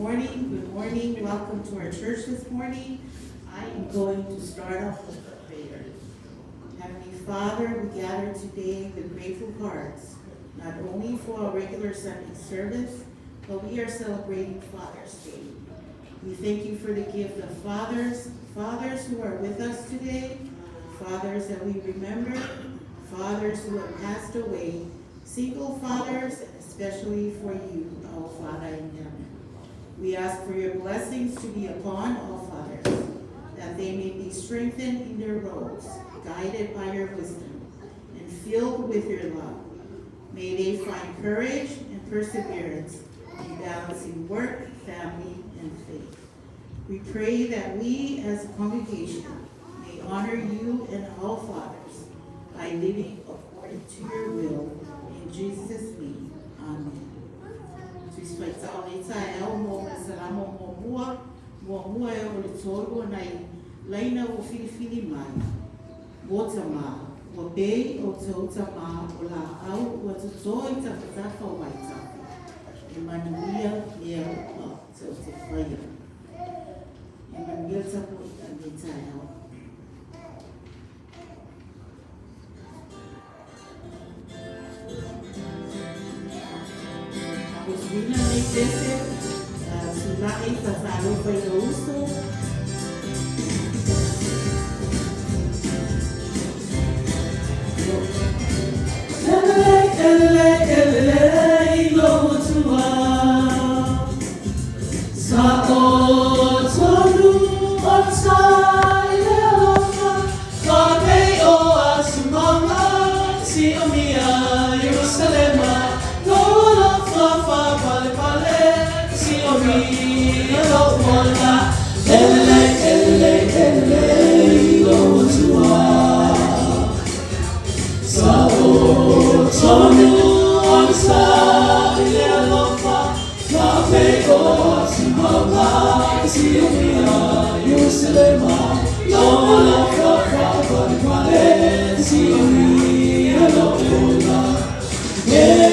Good morning. Welcome to our church this morning. I am going to start off with a prayer. Heavenly Father, we gather today with grateful hearts, not only for our regular Sunday service, but we are celebrating Father's Day. We thank you for the gift of fathers who are with us today, fathers that we remember, fathers who have passed away, single fathers, and especially for you, our Father in heaven. We ask for your blessings to be upon all fathers, that they may be strengthened in their roles, guided by your wisdom, and filled with your love. May they find courage and perseverance in balancing work, family, and faith. We pray that we as a congregation may honor you and all fathers by living according to your will. In Jesus' name, amen. Laina o filifili mai, wotama, wabei o totama, ola au, watutoi tafatafa waitafi. Emmanuel leo totefaya. Emmanuel tapo ikanitaya. Os meninos nem descer, se lá em Safaro foi no uso. Yeah.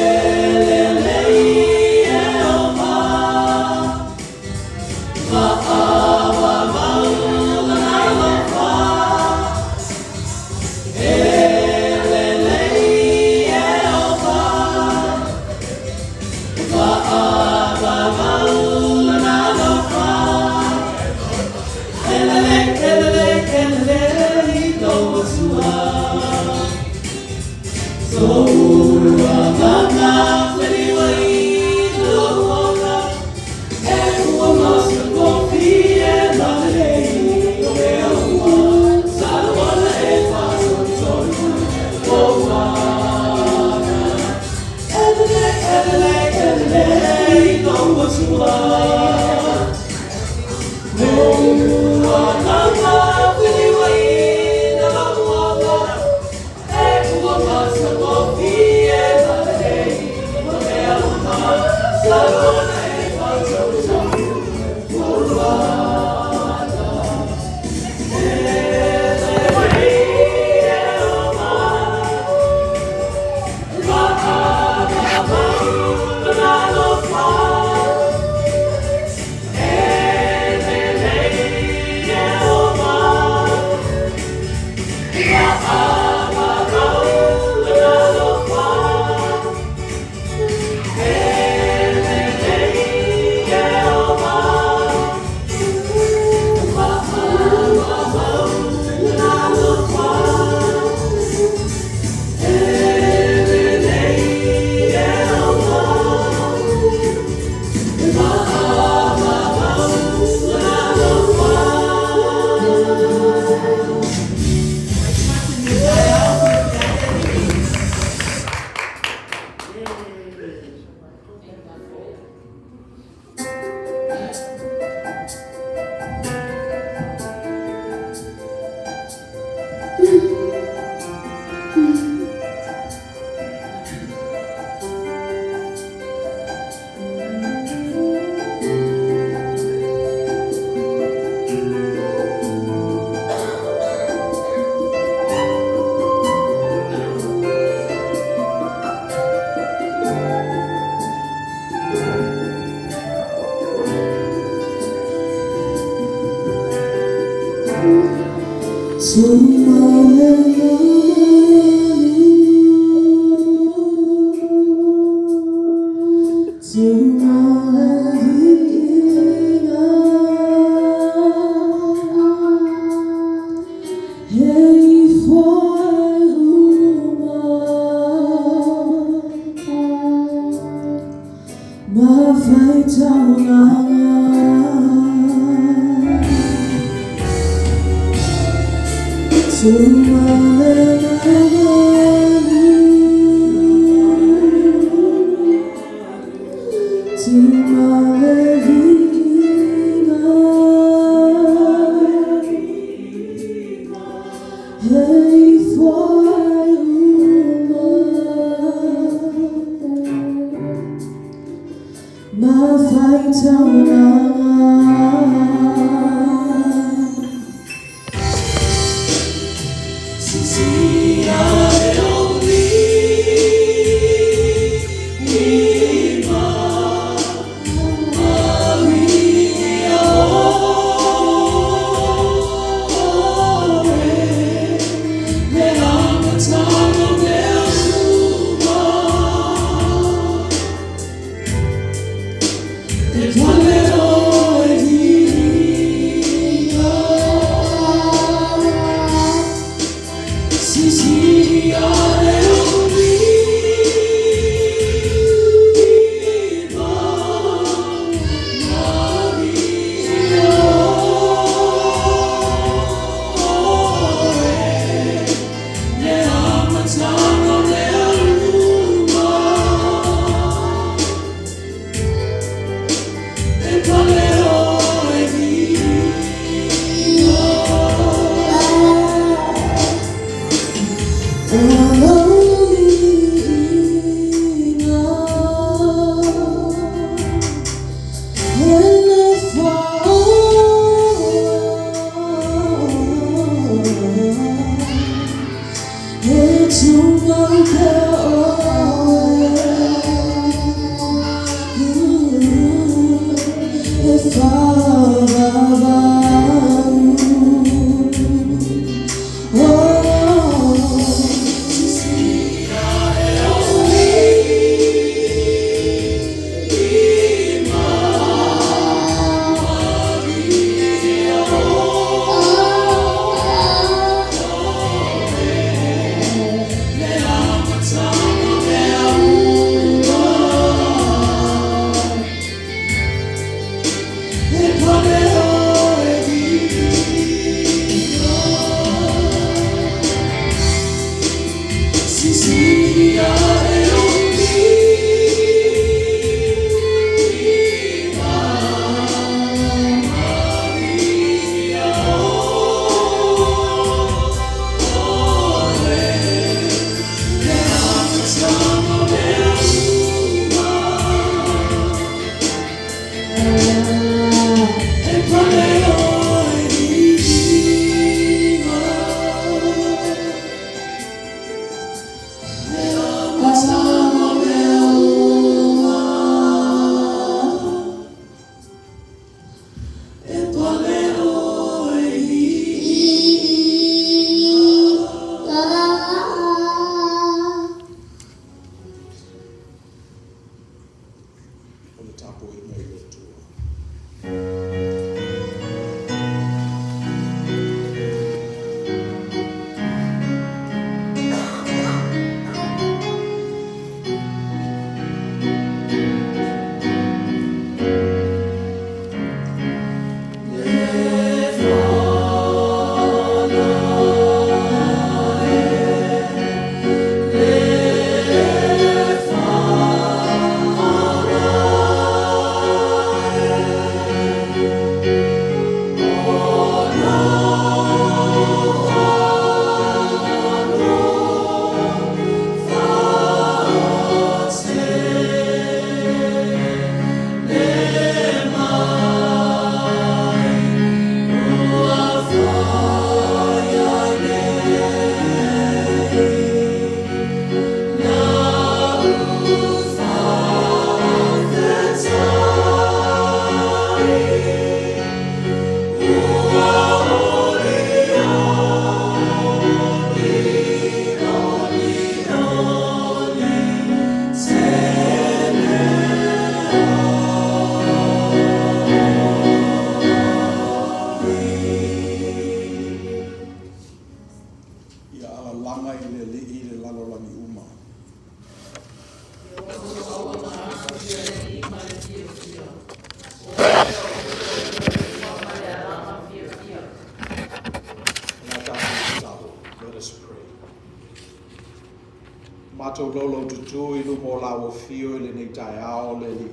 Mato lolo tutu ilu mo la o fio le nei tai ao le li.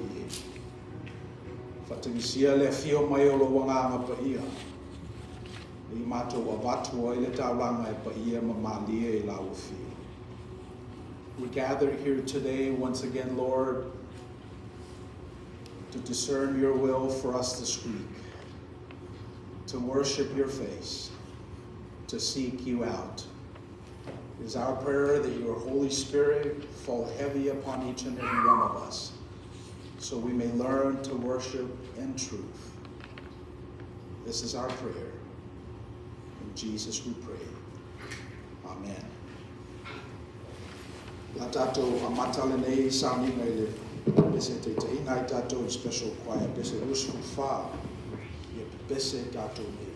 Fatimisia le fio mai o lo wanga pa ia. I mato wa watu o ile taulanga e pa ia ma malia I la o fio. We gather here today once again, Lord, to discern your will for us to speak, to worship your face, to seek you out. It is our prayer that your Holy Spirit fall heavy upon each and every one of us, so we may learn to worship in truth. This is our prayer. In Jesus we pray. Amen. La tatou amatale nei sani ngai le pese te te ingai tatou special choir pese usku fa ye pese tatou nei.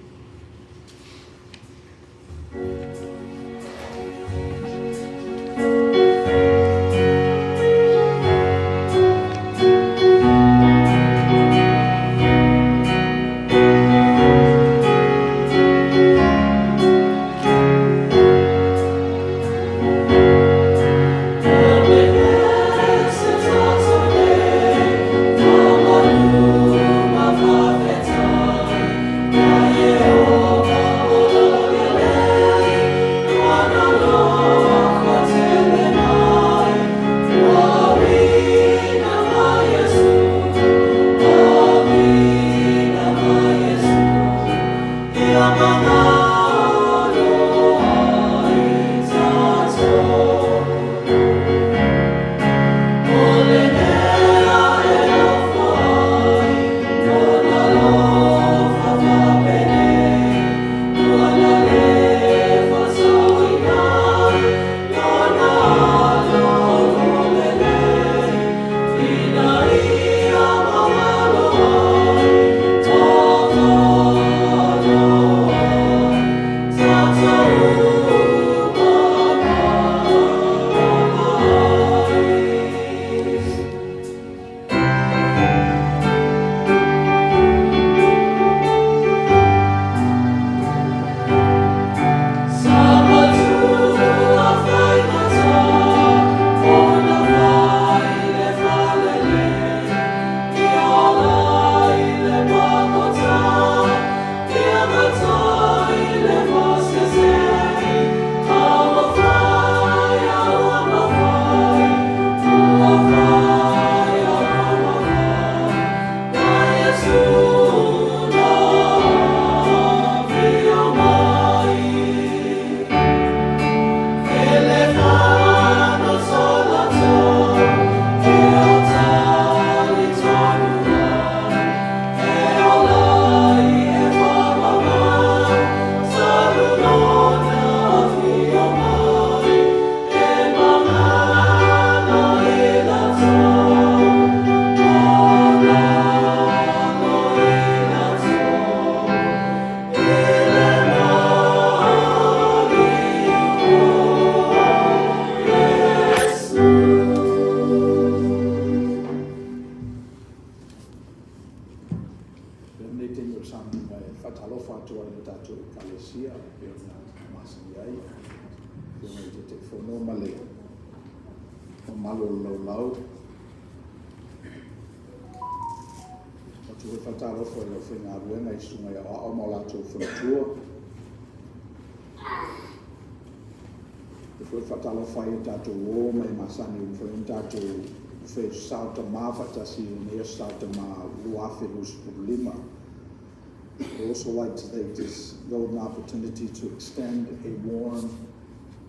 I'd also like to take this golden opportunity to extend a warm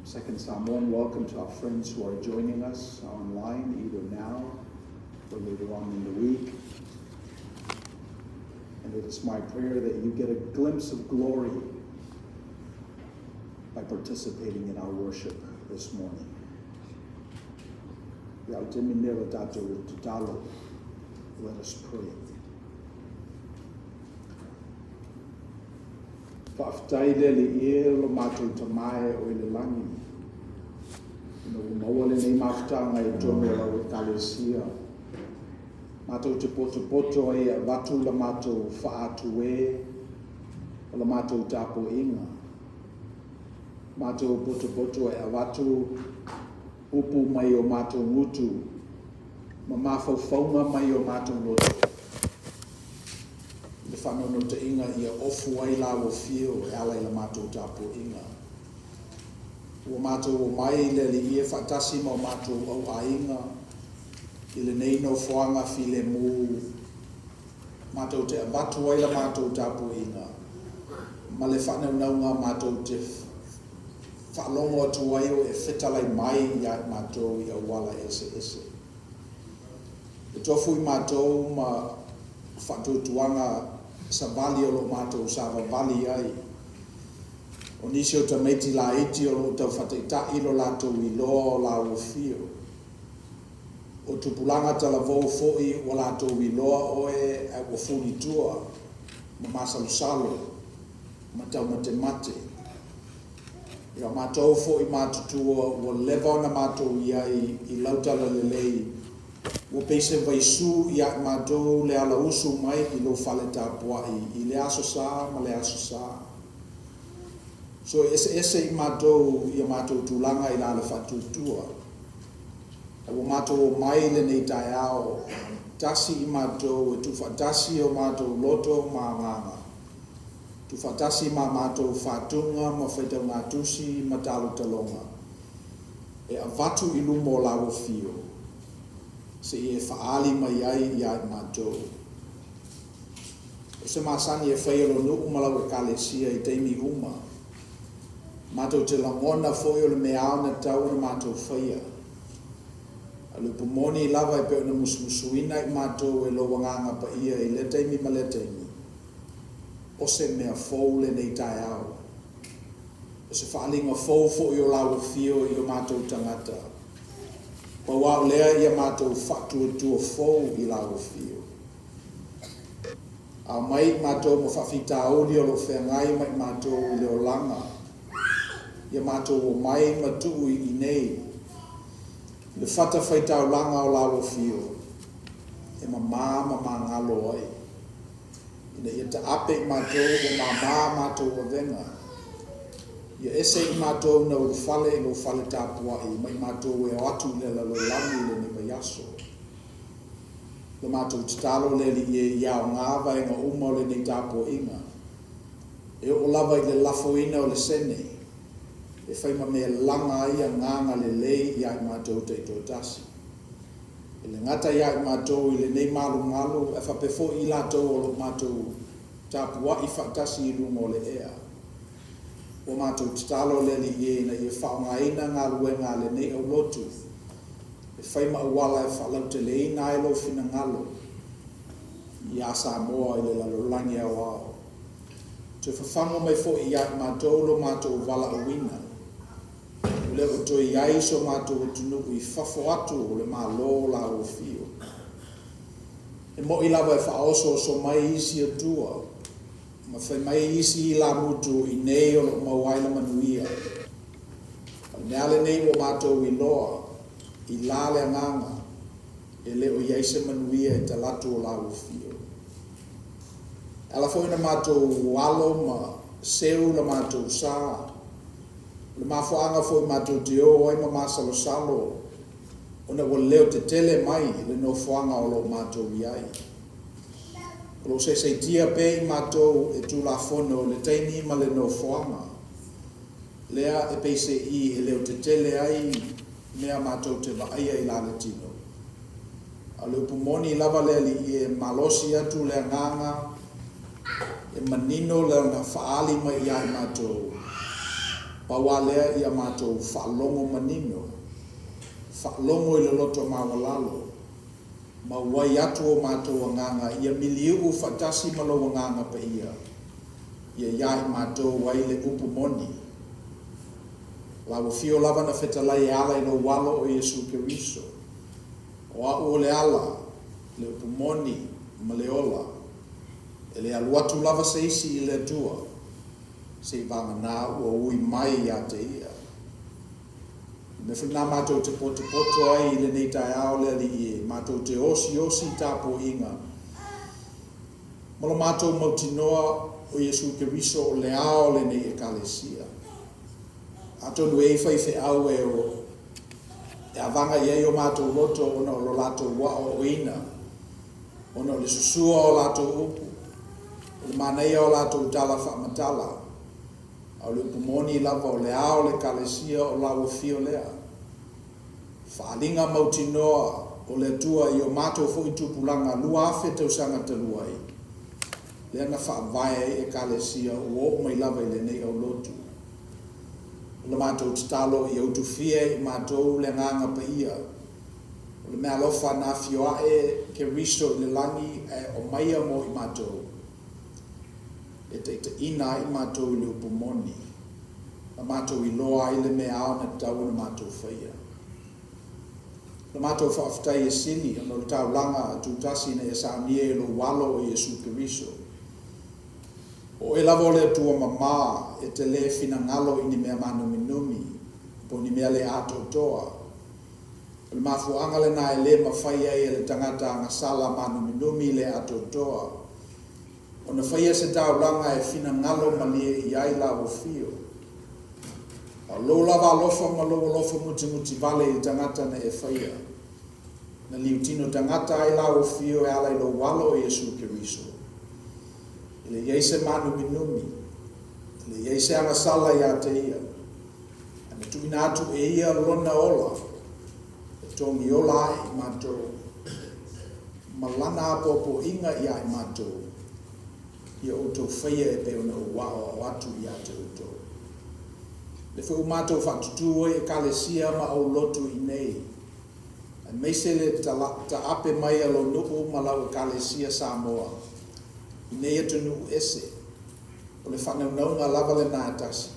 second Samoan welcome to our friends who are joining us online, either now or later on in the week. And it is my prayer that you get a glimpse of glory by participating in our worship this morning. Let us pray. Whaftai le e lo mātou tamae o le langi. No maua le nei mawhtanga e tono la o talesia. Mātou te poto e watu la mātou whaatu e, la mātou tapo inga. Mātou poto e watu upu mai o mātou ngutu, ma mawhauwhaunga mai o mātou loto. Le whanono te inga ia ofu ai la o fio e ala i la mātou tāpua inga. Ua mātou o mai le li ia whatasi ma o mātou au a inga, i le neino whoanga file mū, mātou te abatu ai la mātou tāpua inga, ma le whanau ngā mātou te whalongo atu ai o e whetalai mai ia mātou i awala ese ese. E tofu i mātou ma whatutuanga sa vali o lo mātou sa vali ai. O nisi o tamaiti la iti o lo tau whateita i lo lātou i loa la o fio. O tupulanga tala vau foi o lātou i loa oe a o funi tua, ma masalo salo, ma tau mate mate. Ia mātou foi mātutua o lewa na mātou iai i lautala lelei. O peise vaisu ia mātou le ala usu mai i lo whale tāpuai, i le aso sā ma le aso sā. So ese i mātou ia mātou tūlanga i la le whatutua. O mātou o mai le nei tai ao, tasi i mātou e tu whatasi o mātou loto mā nganga. Tu whatasi mā mātou whatunga ma whaitau ngā tusi ma tālu talonga. E avatu i lumo lawo fio. Se e whaali mai ai i ai mātou. O se māsani e whaialo nu umalau e kalesia i teimi uma. Mātou te langona foi o le meao na tau na mātou whaia. Alu pumoni lava e peo na musmusuina i mātou e lo wanganga pa ia i le teimi ma le teimi. O se mea fou le nei tai au. O se whaalinga fou fo i o lau fio i o mātou tangata. Pa wau lea ia mātou whatua tua fou i lau fio. A mai mātou mo whawhita auli o lo whengai mai mātou i leo langa. Ia mātou o mai matu i nei. Le whata whaitau langa o lau fio. E ma ngalo ai. Ina ia te ape i mātou o mātou o venga. Ia ese i mātou na uru whale i lo whale tāpua i mai mātou e atu le la lo lami le ni mai aso. Le mātou te talo le li e iau ngāwa e ngā uma o le ni tāpua inga. E o lava i le lafo ina o le sene. E whaima mea langa ia nganga le lei i ai mātou te ito tasi. E le ngata ia i mātou i le nei malu malu e whapefo i lātou o lo mātou tāpua i whaktasi i lungo le ea. O mātou titalo le li e na i e whaonga ina ngā ruenga le nei au lotu. E whaima awala e whalau te le ina e lo fina ngalo. I a Samoa i le lalolangi au au. Te whawhango mai fo i ai mātou lo mātou wala o wina. Le o toi iai so mātou o tunu i whafo atu o le mā lō la o fio. E mo i lawa e whaoso so mai isi atua. Ma whai mai isi i la mutu i nei o lo mawaila manuia. Neale nei o mātou i loa, i lale anganga, e le o iaise manuia e talatu o la o fio. Ala foi na mātou walo ma seu la mātou saa. Le mafuanga foi mātou te o ai ma masalo salo. Ona o leo te tele mai le no fuanga o lo mātou iai. Lo se tia pe i mātou e tu la fono le teini ma le no fuanga. Lea e peise i e leo te tele ai mea mātou te vaia i lale tino. A leo pumoni lava lea li i e malosi atu lea nganga e manino lea na faali mai i ai mātou. Paua lea ia mātou whaalongo manino, whaalongo i le loto mawalalo, ma wai atu o mātou anganga, ia miliu whatasi malo anganga pa ia iai mātou wai le upu moni. Lawa fio lava na whetalai ala i no walo o Yesu Keriso, o au o le ala, le upu moni, ma le ola, e le aluatu lava se isi i le tua, se vanga na ua ui mai ia te ia. Me whina mātou te poto ai le nei tai ao le li e, mātou te osi tāpo inga. Malo mātou mautinoa o Yesu Keriso o le ao le nei e kalesia. Atonu e whai au e o avanga ia o mātou loto ona o lo lātou wa o ina, ona o le susua o lātou upu, o le māneia o lātou tala whaamatala, au le upumoni lava o le ao le kalesia o lawa fio lea. Whaalinga mautinoa o le tua i o mātou fo i tupulanga lua afe tausanga te luai. Le ana whaavaya e kalesia o mai lava i le nei au lotu. O le mātou tatalo i au tufia i mātou le nganga pa ia. O le mea lofa na fioae ke riso i le langi o maia mo i mātou. E te ina i mātou i le upumoni. A mātou i loa i le mea au na tau na mātou whaia. Le mātou whaaftai e sili, ana le tau langa tu tasi na e saunie e lo walo o Jesu Kiriso. O e lavo le tua mama e te le fina ngalo i ni mea manu minumi, po ni mea le ato toa. O le mafuanga le na e le mawhaia e le tangata ngasala manu minumi le ato toa. O na whaia se tau langa e fina ngalo malie i ai la o fio. O lo lava lofa ma lo lofa muti vale i tangata na e whaia. Na liutino tangata ai la o fio e ala i lo walo o Jesu Kiriso. I le yeise manu minumi. I le yeise angasala i a te ia. Ana tuina atu e ia lona ola. E tongi ola i mātou. Malana apopo inga i ai mātou. Ia outou whaia e pe ona uao o atu i a te outou. Le whu mātou whatutu e kalesia ma au lotu i nei. A meise le ta ape mai alo nuku malau e kalesia Samoa. I nei atu nuku ese. O le whanaunaunga lava le nātasi.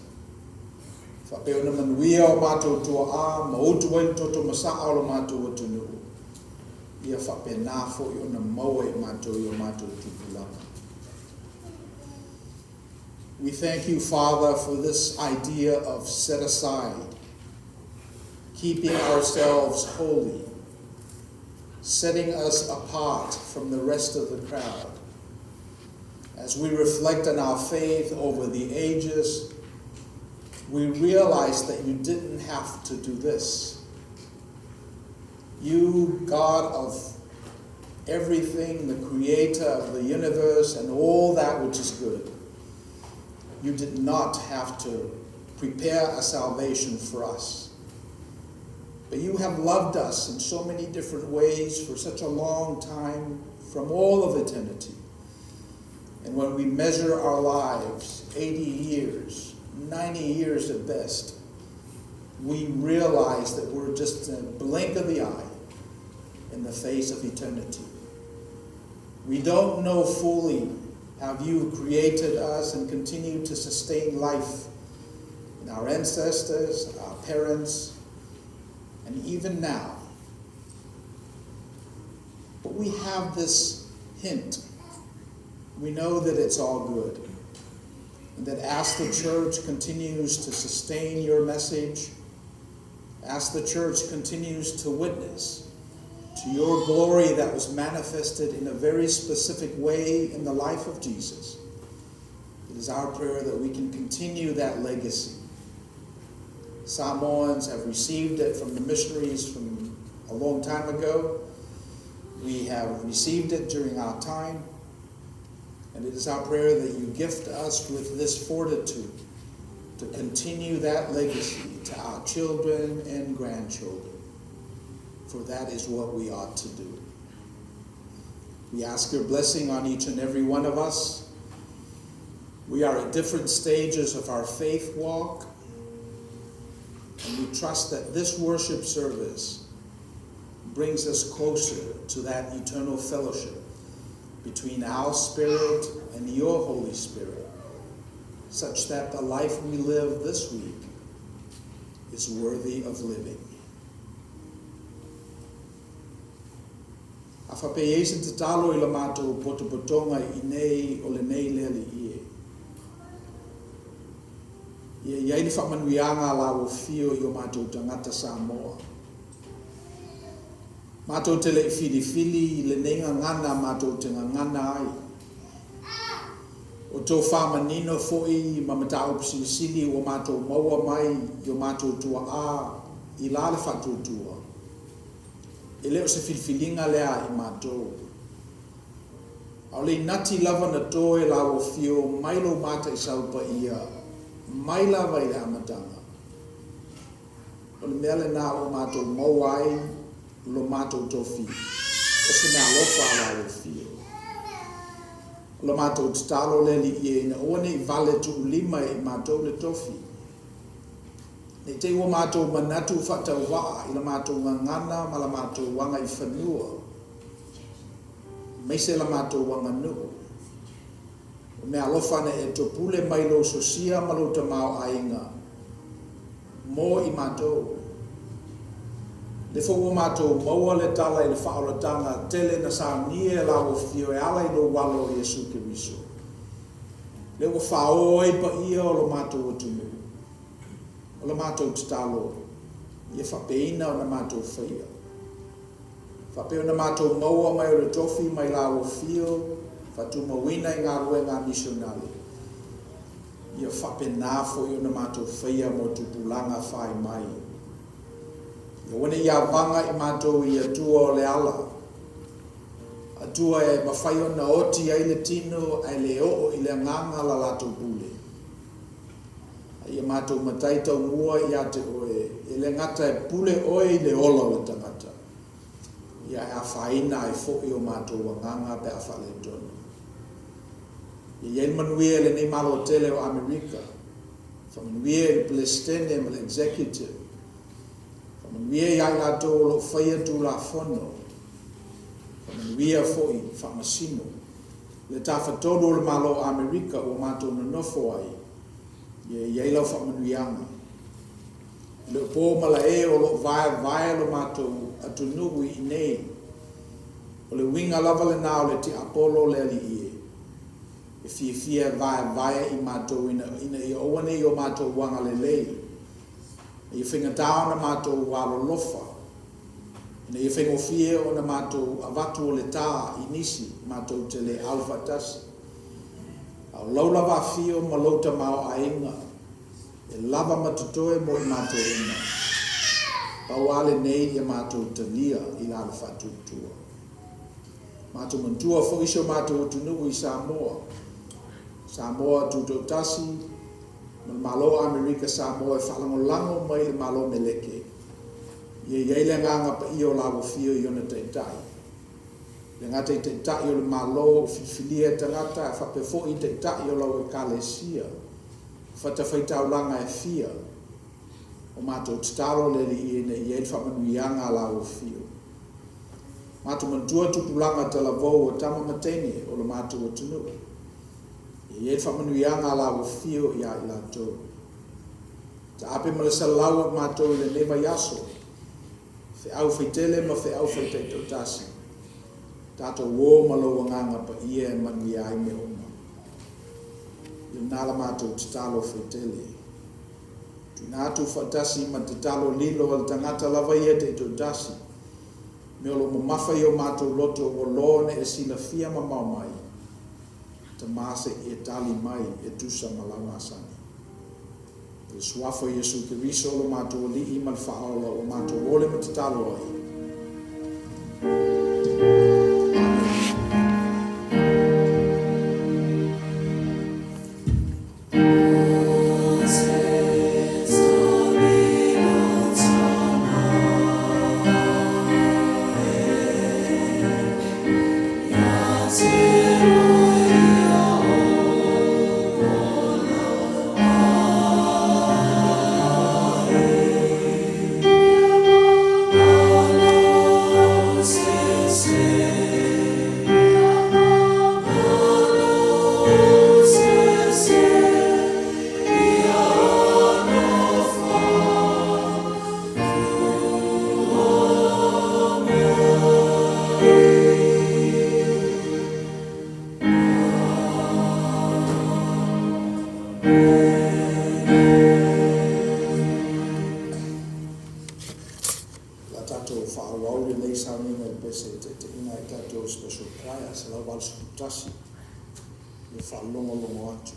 Whape ona manuia o mātou tua a, ma outu wai toto masaa o lo mātou atu nuku. Ia whape nāfo i ona maua i mātou i o mātou tupulanga. We thank you, Father, for this idea of set aside, keeping ourselves holy, setting us apart from the rest of the crowd. As we reflect on our faith over the ages, we realize that you didn't have to do this. You, God of everything, the creator of the universe and all that which is good, you did not have to prepare a salvation for us. But you have loved us in so many different ways for such a long time, from all of eternity. And when we measure our lives, 80 years, 90 years at best, we realize that we're just a blink of the eye in the face of eternity. We don't know fully how you created us and continue to sustain life in our ancestors, our parents, and even now. But we have this hint. We know that it's all good. And that as the church continues to sustain your message, as the church continues to witness to your glory that was manifested in a very specific way in the life of Jesus, it is our prayer that we can continue that legacy. Samoans have received it from the missionaries from a long time ago. We have received it during our time. And it is our prayer that you gift us with this fortitude to continue that legacy to our children and grandchildren. For that is what we ought to do. We ask your blessing on each and every one of us. We are at different stages of our faith walk. And we trust that this worship service brings us closer to that eternal fellowship between our spirit and your Holy Spirit, such that the life we live this week is worthy of living. A whapei se te talo I la mātou potopotonga I nei o le nei lele ie. Ia iai ni whamanuianga la o fio I o mātou tangata Samoa. Mātou te le whiri le nenga ngana mātou te ngana ai. O tō whamanino fo'i ma matau pisili o mātou maua mai I o mātou tua a I la le whatou tua. e leo se filfilinga lea I mātou. Au le nati lava na tō e lawa fio mailo mata I saupa ia mai lava I le amatanga. O le mea le nā o mātou mau ai lo mātou tofi. O se mea lofa a lawa fio. O le mātou tatalo le li ie ina oane I vale tu lima I mātou le tofi. Nei te ua mātou manatu whatau waa I la mātou ngangana ma la mātou wanga I whanua. Meise la mātou wanga nuu. O mea alofane e topule mai lo sosia ma lo tamau ainga. Mo I mātou. Le fo mātou maua le tala I le whaolatanga tele na sa nie la o fio e ala I lo walo I Yesu Kiriso. Le ua whao e pa ia o lo mātou o tunu. O la mātou tatalo, ia whapeina o na mātou whaia. Whapeo na mātou maua mai o le tofi mai la o fio, whatumawina I ngā rue ngā misionale. Ia whapena fo I o na mātou whaia mo tupulanga whai mai. Ia wane ia vanga I mātou I atua o le ala. Atua e mawhai o na oti ai le tino, ai le o I le nganga la lato bule. Ia mātou matai tau mua I ate oe, e le ngata e pule oe I le ola o tangata. Ia e a whaina e foki o mātou wanganga pe a whale tonu. Ia ien manuia le nei malo tele o Amerika. Whamanuia I Palestine ma le executive. Whamanuia I ai lato o lo whaia tu la whono. Whamanuia foki whamasino. Le tawhatonu o le malo o Amerika o mātou nanofo ai. Ia lau whamanuianga. Le pō mala e o lo vai lo mātou atunui I nei. O le winga lava le nao le ti Apollo le ali ie. E fia vai I mātou ina I oane I o mātou wanga le lei. E whingatao na mātou walo lofa. Ina I whingofie o na mātou avatu o le tā I nisi mātou te le alfa tasi. Au lau lava fio ma lauta mao ainga. E lava matutoe mo I mātou ina. Pauale nei I mātou talia I lava whatutua. Mātou mantua fo iso mātou tunuku I Samoa. Samoa tuto tasi. Ma malo Amerika Samoa e whalango lango mai le malo meleke. Ia le nganga pa I o lava fio I ona teitai. Le ngata I te tai o le malo fifilia tangata e whapefo I te tai o lau e kalesia. Whata whaitau langa e fia. O mātou tatalo le li I I e whamanuianga lau o fio. Mātou mantua tupulanga te lavou o tama matene o le mātou o tunu. I e whamanuianga lau o fio I a I lato. Ta ape malasa lau o mātou I le neva yaso. Fe au whaitele ma fe au whaitei tasi. Tato wo malo nganga pa ia e mani ai me ona. Ia nala mātou tatalo whaitele. Tu nātu whatasi ma tatalo lilo al tangata lava ia te tasi. Me olo mawhai o mātou loto o lone e sila fia ma mau mai. Ta mase e tali mai e tusa malawa sani. E suafo Yesu Kiriso lo mātou li imal whaola o mātou ole ma tatalo ai. special prayer sa lau walu tasi e whalongo atu.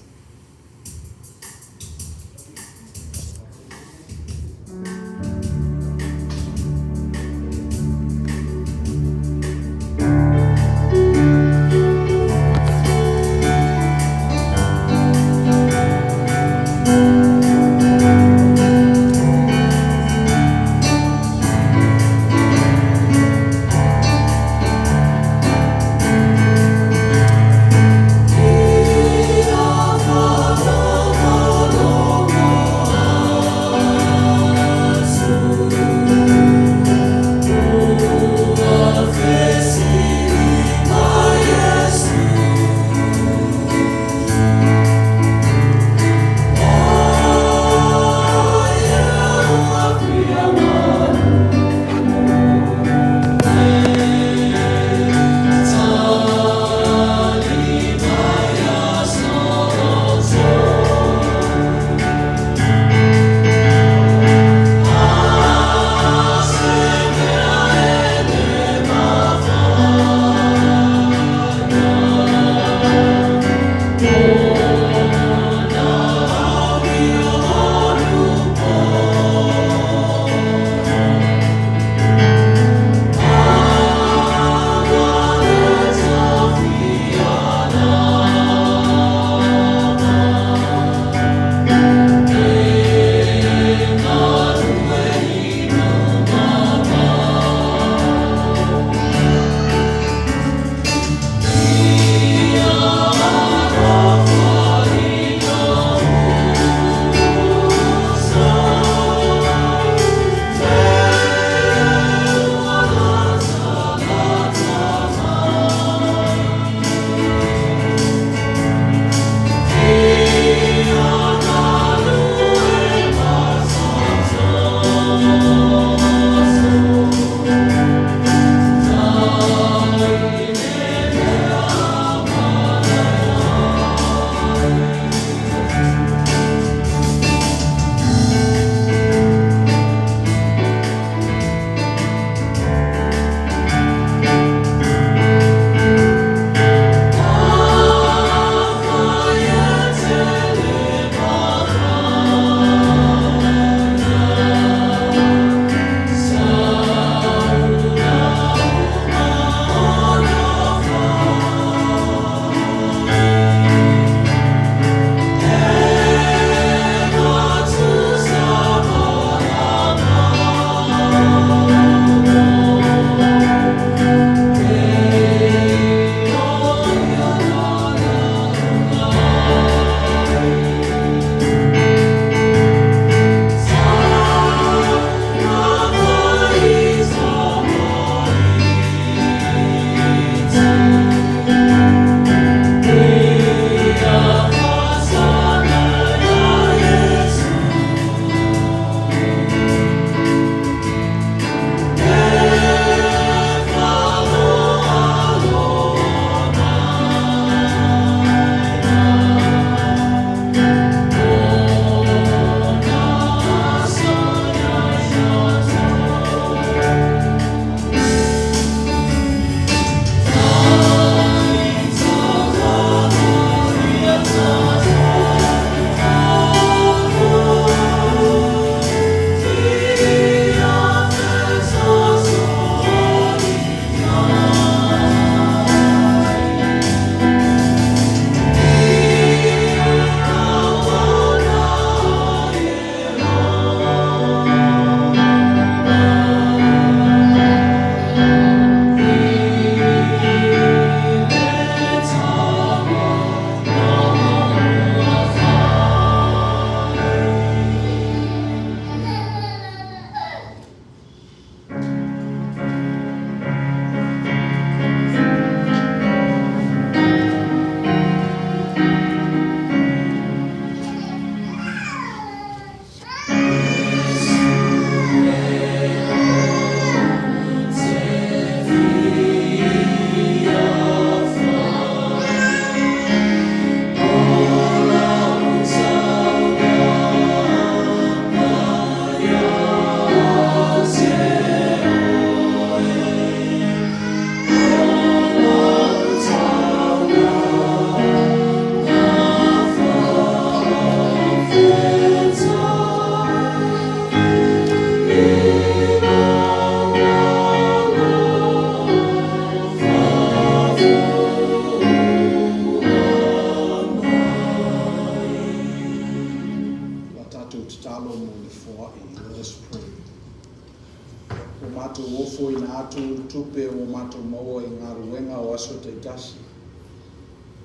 mātou ofo I nā atu tupe o mātou maua I ngā ruenga o aso te tasi.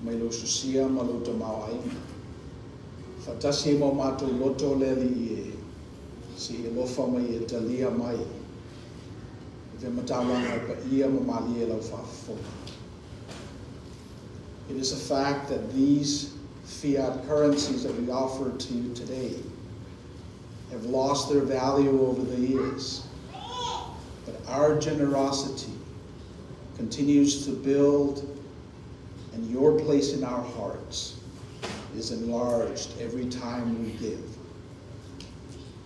Mai lo susia ma lo te mau ainga. Whatasi mo mātou loto leli I si I lofa mai E talia mai. Ve matawanga pa ia mo mali E lau whaafonga. It is a fact that these fiat currencies that we offer to you today have lost their value over the years. But our generosity continues to build, and your place in our hearts is enlarged every time we give.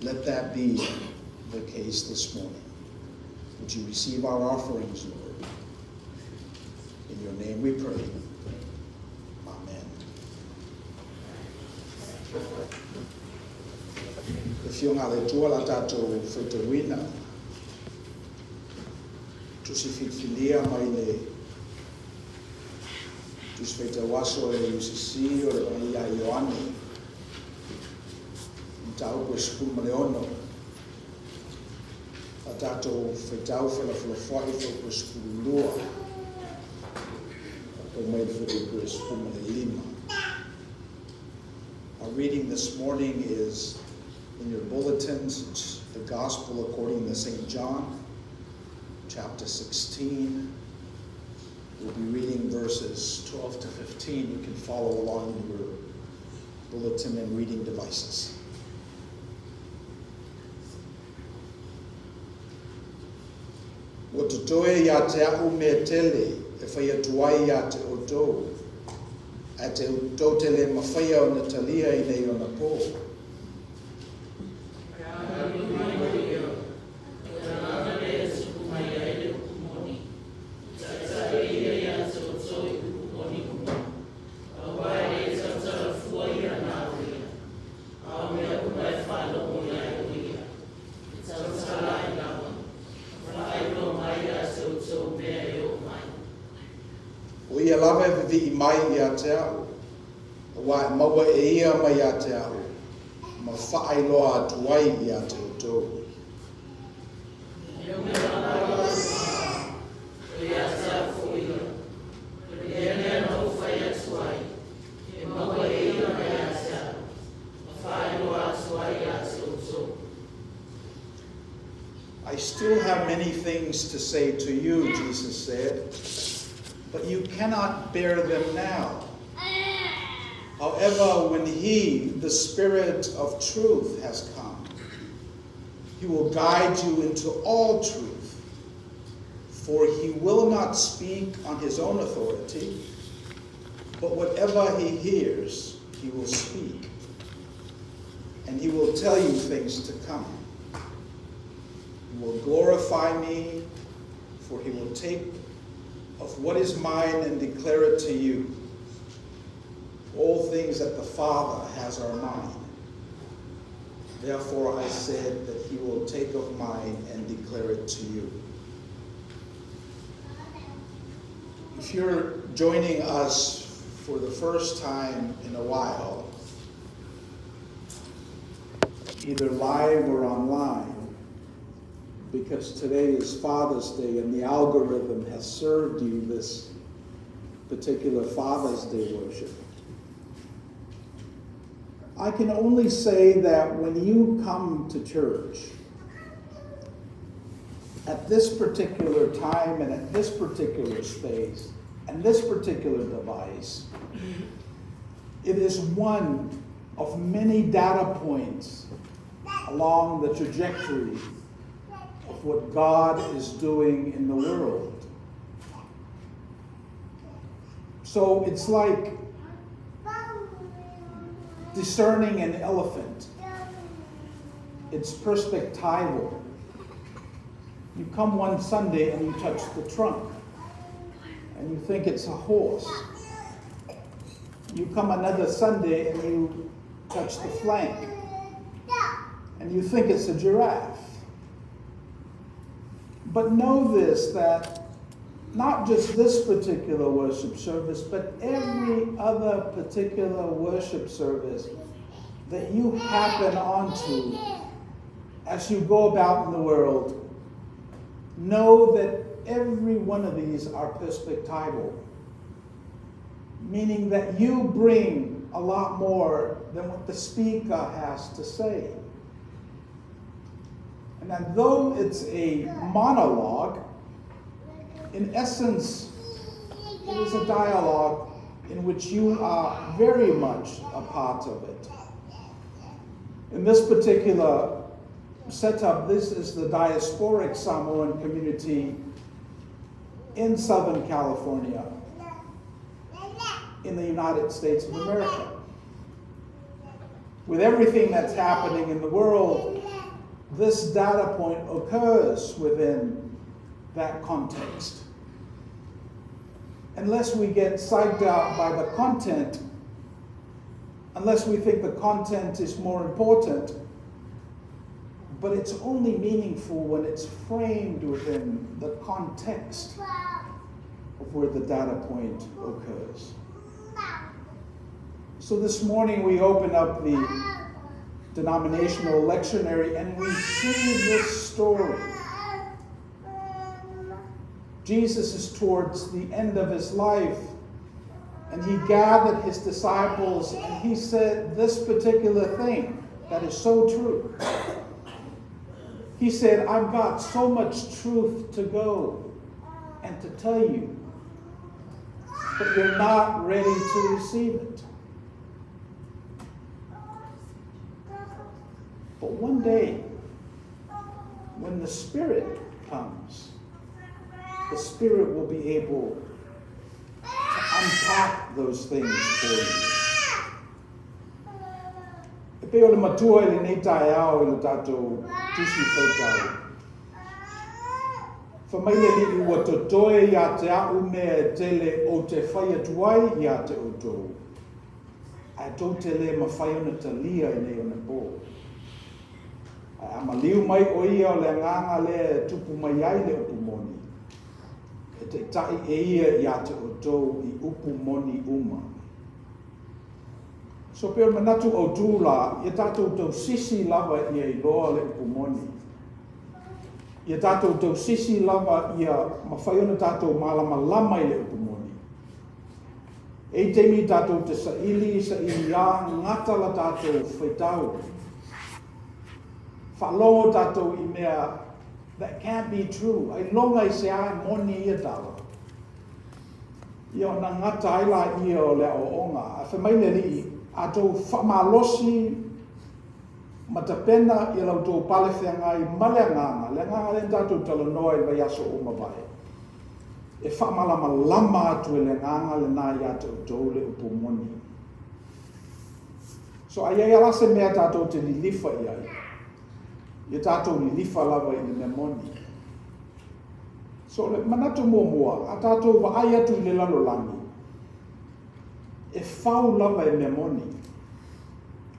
Let that be the case this morning. Would you receive our offerings, Lord? In your name we pray. Amen. If you have a tuala tato whetawina, tusi fitfilia mai le tusi whetawaso e UCC o le mai a Ioane tau ko skuma leono a tato whetau whelawhai ko skulua o mai ko skuma le lima. Our reading this morning is in your bulletins. It's the Gospel according to St. John, chapter 16. We'll be reading verses 12 to 15. You can follow along in your bulletin and reading devices. O te toe ia te au me tele e whai atuai ia te otou. A te otou tele mawhaia o na talia I nei o na pō. Ia lava e vivi mai ia te au. Wa maua e ia mai ia te au. Ma whaai loa atuai ia te utou. I still have many things to say to you, Jesus said, but you cannot bear them now. However, when He, the Spirit of truth, has come, He will guide you into all truth. For He will not speak on His own authority, but whatever He hears, He will speak. And He will tell you things to come. He will glorify me, for He will take of what is mine and declare it to you. All things that the Father has are mine. Therefore I said that He will take of mine and declare it to you. If you're joining us for the first time in a while, either live or online, because today is Father's Day and the algorithm has served you this particular Father's Day worship, I can only say that when you come to church at this particular time and at this particular space and this particular device, it is one of many data points along the trajectory of what God is doing in the world. So it's like discerning an elephant. It's perspectival. You come one Sunday and you touch the trunk and you think it's a horse. You come another Sunday and you touch the flank and you think it's a giraffe. But know this, that not just this particular worship service, but every other particular worship service that you happen onto as you go about in the world know that every one of these are perspectival, meaning that you bring a lot more than what the speaker has to say. And that though it's a monologue, in essence, it is a dialogue in which you are very much a part of it. In this particular setup, this is the diasporic Samoan community in Southern California, in the United States of America. With everything that's happening in the world, this data point occurs within that context. Unless we get psyched out by the content, unless we think the content is more important, but it's only meaningful when it's framed within the context of where the data point occurs. So this morning we open up the denominational lectionary and we see this story. Jesus is towards the end of his life, and he gathered his disciples and he said this particular thing that is so true. He said, I've got so much truth to go and to tell you, but you're not ready to receive it. But one day, when the Spirit comes, the Spirit will be able to unpack those things for you. E pe o le matua i le nei tae ao i le tātou tusi whaitau. Whamaile li ua totoe i a te au mea tele o te whai atuai i a te otou. A tau te le ma whai ona ta lia i nei ona pō. A ma liu mai o ia o le nganga le tupu mai ai le upu moni. E te tai e ia i a te otou i upu moni uma. So pēr manatu o tūla, i tātou tau sisi lava ia i loa le upu moni. I tātou tau sisi lava ia mawhaiona tātou malama lama i le upu moni. E teimi tātou te sa ili a ngatala tātou whaitau. Whalongo tātou i mea that can't be true. Ai longa i se a moni ia tāla. Ia o na ngata aila ia o lea o onga. A whamaile li a tau whamalosi matapena i lau tau palewhenga i maleanganga. Leanganga le tātou tala noa i vai aso o mawai. E whamalama lama atu e leanganga le nā i a tau tau le upo moni. So ai ai alase mea tātou te lilifa i ai. I tātou lilifa lava i le mea moni. So le manatu mua, a tātou wa ai atu i le lalolangi. E whau lava e mea moni.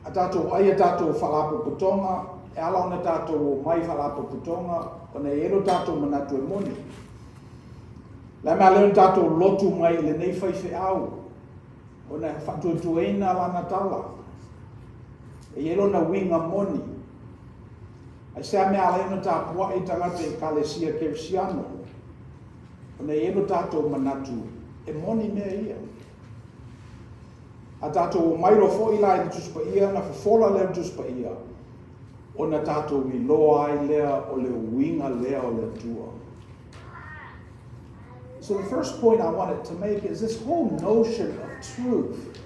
A tātou ai a tātou whalapo putonga, e ala ona tātou o mai whalapo putonga, o nei ero tātou manatu e moni. Le mea leo tātou lotu mai le nei whaiwhi au, o nei whatuatueina lana tala. E ero na winga moni. Ai sea mea leo tā pua i tangata i kalesia kersiano, o nei ero tātou manatu e moni mea ia. A tātou o mairo fo i lai tuspa ia, na whafola leo tuspa ia. O na tātou i loa ai lea, o leo winga lea o leo tua. So the first point I wanted to make is this whole notion of truth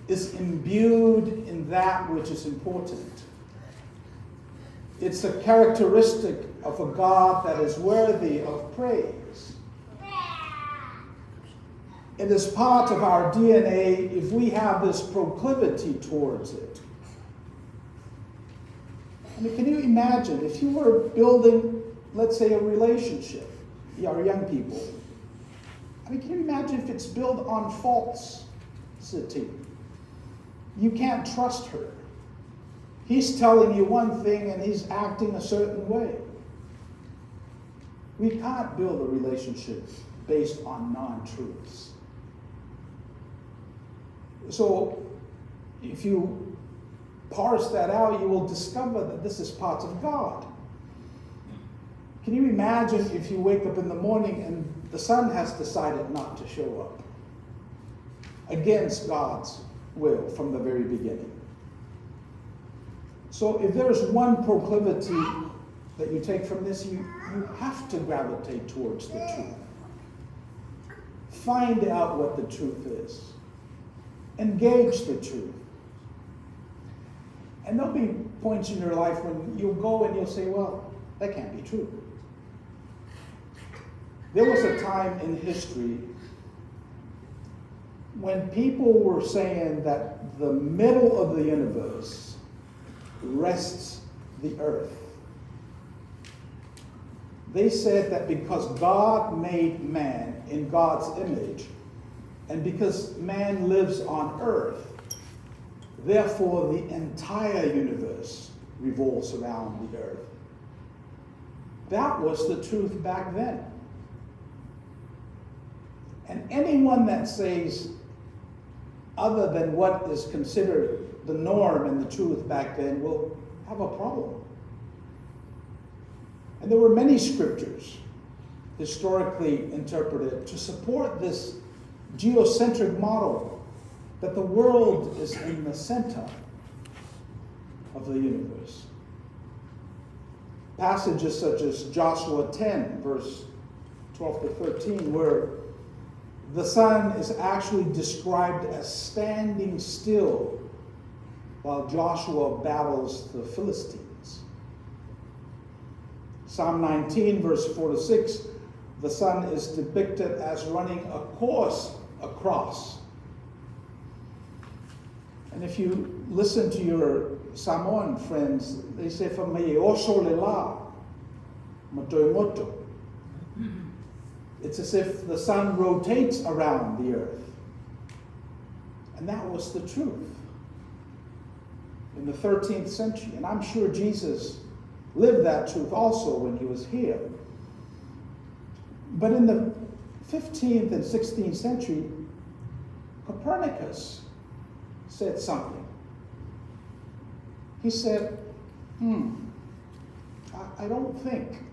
is imbued in that which is important. It's a characteristic of a God that is worthy of praise. It is part of our DNA if we have this proclivity towards it. I mean, can you imagine if you were building, let's say, a relationship, our young people? I mean, can you imagine if it's built on falsity? You can't trust her. He's telling you one thing and he's acting a certain way. We can't build a relationship based on non-truths. So if you parse that out, you will discover that this is part of God. Can you imagine if you wake up in the morning and the sun has decided not to show up against God's will from the very beginning? So if there's one proclivity that you take from this, you have to gravitate towards the truth. Find out what the truth is. Engage the truth. And there'll be points in your life when you'll go and you'll say, well, that can't be true. There was a time in history when people were saying that the middle of the universe rests the earth. They said that because God made man in God's image, and because man lives on earth, therefore the entire universe revolves around the earth. That was the truth back then. And anyone that says other than what is considered the norm and the truth back then will have a problem. And there were many scriptures historically interpreted to support this geocentric model that the world is in the center of the universe. Passages such as Joshua 10, verse 12 to 13, where the sun is actually described as standing still while Joshua battles the Philistines. Psalm 19, verse 4 to 6, the sun is depicted as running a course across. And if you listen to your Samoan friends, they say, "Whamai oso le la, matoi moto." It's as if the sun rotates around the earth. And that was the truth in the 13th century. And I'm sure Jesus lived that truth also when he was here. But in the 15th and 16th century, Copernicus said something. He said, I don't think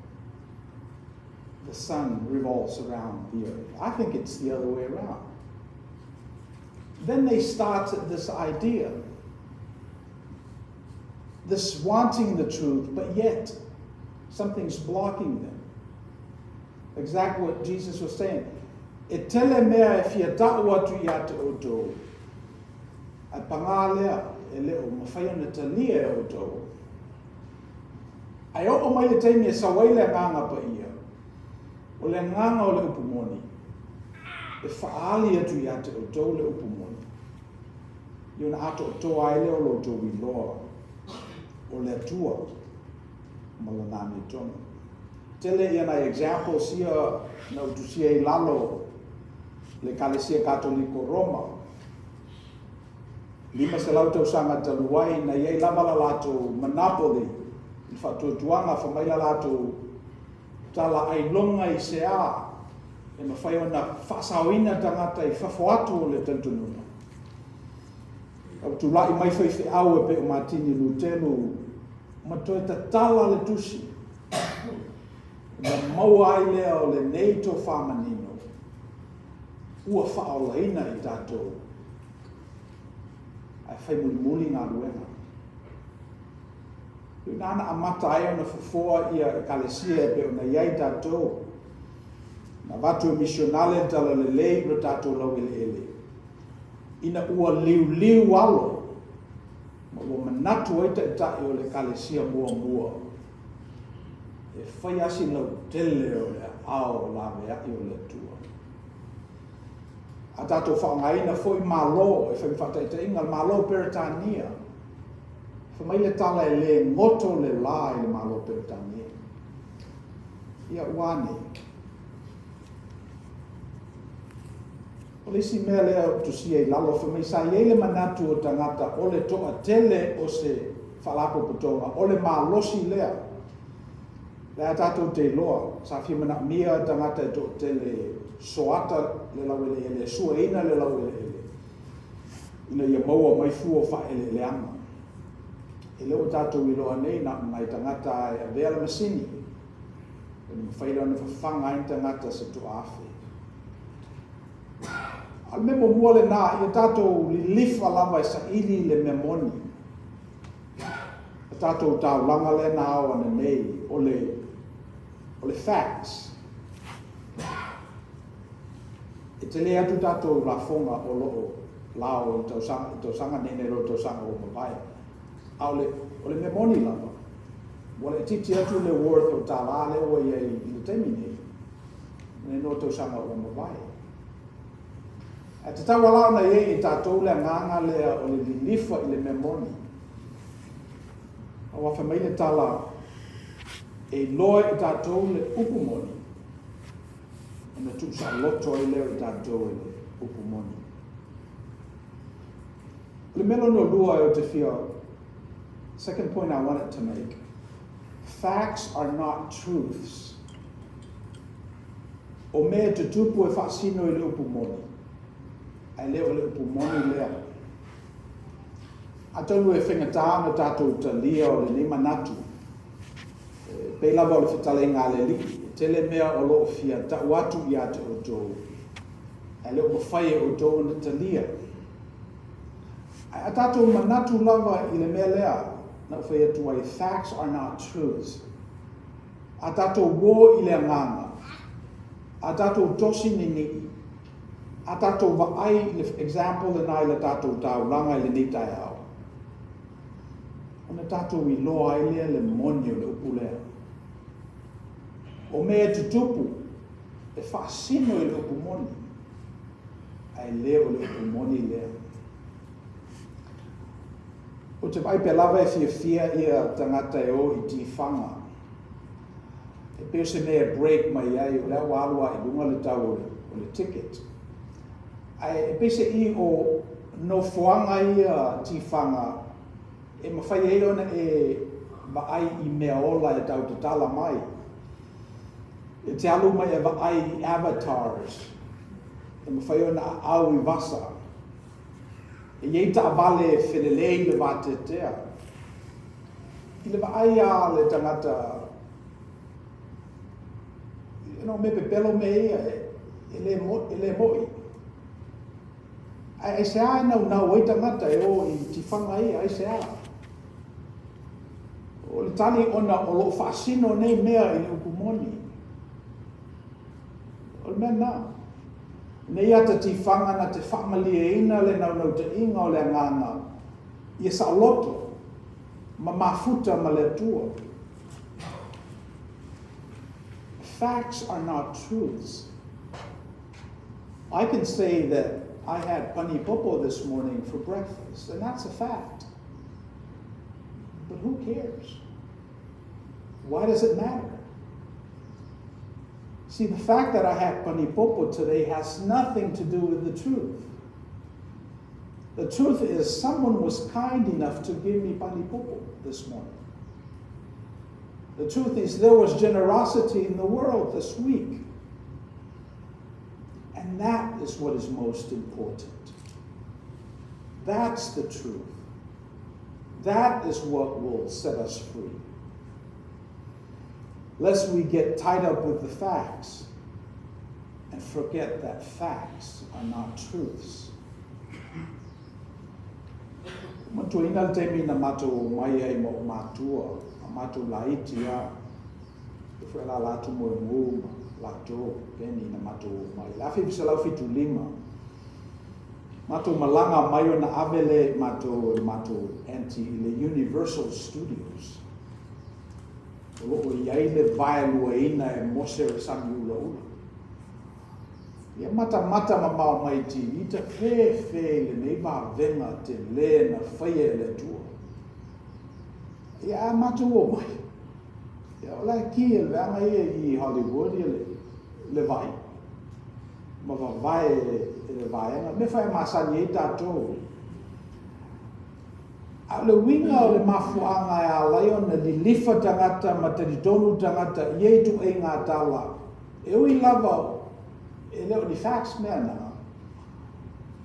the sun revolves around the earth. I think it's the other way around. Then they started this idea, this wanting the truth, but yet something's blocking them. Exactly what Jesus was saying. E tele mea e fia ta'u atu I ate o tō. A pangalea e leo mawhai na talia e o tō. Ai o mai le teimi e sawaile nganga pa ia. O le nganga o le upumoni. E whaali atu I ate o tō le upumoni. Io na ato o tō ai leo lo tō wiloa. O le atua. Malanani tono. Tele ia na example sia na utusia I lalo le Kalesia Katoliko Roma. Lima se lau tau sanga taluai na iei lava la lato Manapoli. I whatuatuanga whamaila lato tala ai longa I se a. E mawhai ona whasawina tangata I whafoatu o le tantununa. Au tu lai mai whaiwhi au e pe o Martini Lutelu. Matoe ta tala le tusi. Na maua ai lea o le neito whamanino. Ua whaolaina I tātou. Ai whai muli ngā ruenga. Io nāna amata ai o na whawhoa ia Kalesia e pe o na iai tātou. Na watu misionale tala le lei ra tātou lau ele ele. Ina ua liu alo. Ma ua manatu aita e tai o le Kalesia mua. E whai asi lau tele o le ao la mea I o le tua. A tātou whaongaina foi malo e whai whataita inga malo Peretania. Whamai le tala e le ngoto le la I le malo Peretania. Ia uane. O le si mea lea tusia I lalo whamai sa iele manatu o tangata o le toa tele o se whalapo putonga. O le malosi lea. Lea tātou te loa, sa whimana mia tangata e tō te le soata le lawele ele, sua ina le lawele ele. Ina ia maua mai fua wha ele leanga. E leo tātou I loa nei na mai tangata e avea le masini. Pena mawhaila na whawhanga i tangata sa tu awhi. Al me mo mua le nā, i tātou li lifa lava i sa ili le mea moni. A tātou tāu langa le nā au ana nei, o le facts. E te lea tu tātou la fonga o loo lao i tau sanga nene ro tau sanga o mawai. O le mea moni lava. Wale titi atu le worth o tā la le o i le temi nei. Nene no tau sanga o mawai. A te tau alao na i tātou le nganga lea o le lilifa i le mea moni. A wafa mai le tala e loe i tātou le upu moni. Ana tu sa loto i leo i tātou i le upu moni. Le melo no lua o te whia. Second point I wanted to make. Facts are not truths. O mea te tupu e whaasino i le upu moni. Ai leo le upu moni lea. A tonu e whengatā na tātou ta lia o le ni manatu. Pei lava o le whetale ngā le liki. Tele mea o loo fia ta watu i ate o tō. Ai leo mawhai o tō na ta lia. A tātou manatu lava i le mea lea. Na whai atu ai facts are not truths. A tātou wō i le nganga. A tātou tosi ni ni. A tātou wa ai le example le nai le tātou tau langa i le nitai au. Ona tātou i loa ai lea le moni o le upu lea. O mea te tupu, e whaasino i le upu moni. Ai lea o le upu moni lea. O te vai pe lava e fia ia tangata e o i ti whanga. E peo se mea break mai ai o lea walua i lunga le tau o le ticket. Ai e pese i o no fuanga ia ti whanga e mawhai e ona e ai i mea ola e tau te tala mai. E te alu mai e ai i avatars. E mawhai ona au i vasa. E iei ta avale e whenelei le vate tea. I le ai a le tangata me pepelo me ia e le moi. Ai se a nau e tangata e o i ti whanga ia, ai se a. O le tali ona o lo whaasino nei mea i le upu moni. O le mea nā. Nei ata ti whanga na te whamali e ina le nau te inga o le nganga. I sa loto. Ma mafuta ma le tua. Facts are not truths. I can say that I had pani popo this morning for breakfast, and that's a fact. But who cares? Why does it matter? See, the fact that I had pani popo today has nothing to do with the truth. The truth is someone was kind enough to give me pani popo this morning. The truth is there was generosity in the world this week. And that is what is most important. That's the truth. That is what will set us free. Lest we get tied up with the facts and forget that facts are not truths. Matu ina te mina matu mai ai mo matua, matu laiti a. If we la latu mo mu lato keni na matu mai. La fi bisala fi tu lima. Matu malanga mai ona avele matu anti le Universal Studios. Lo o iai le vai lua ina e mose o sami ula ula. Ia mata mamau mai ti, i ta fe le nei ma venga te le na whaia le tua. Ia matu o mai. Ia o lai ki e leanga i Hollywood ia le vai. Ma vai le vai, me whai masani e tātou. A le winga o le mafuanga e a laiona li lifa tangata ma te tonu tangata i tu e ngā tala. E ui lava e leo ni facts mea na.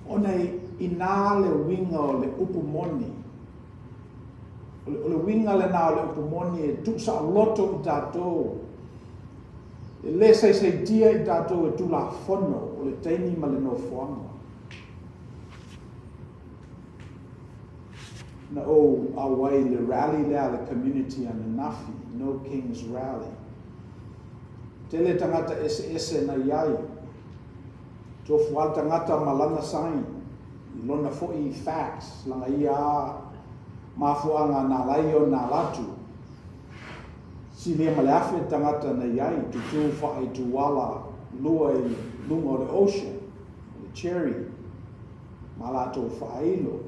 O nei i nā le winga o le upu moni. O le winga le nā o le upu moni e tu sa loto i tātou. E le sei tia I tātou e tula whono o le teini ma le no whoanga. Na o awai le rally lea le community ana nafi, No King's Rally. Tele tangata ese na iai. Tofu al tangata malana sain. Lona fo'i facts langa ia mafuanga na laio na latu. Si le maleafe tangata na iai tutu fa'ai tuwala lua I lunga o le ocean, le cherry, malato fa'ailo.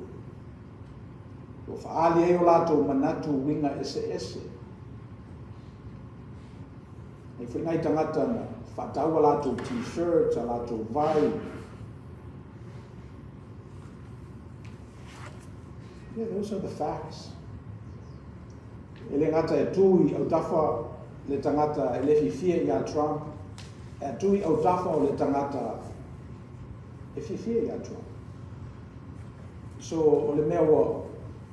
O fa'ali e o lato manatu winga ese. E whinai tangata na whataua lato t-shirt, a lato vai. Yeah, those are the facts. E le ngata e tui au tafa le tangata e le fifia I a Trump. E tui au tafa o le tangata e fifia I a Trump. So o le mea wa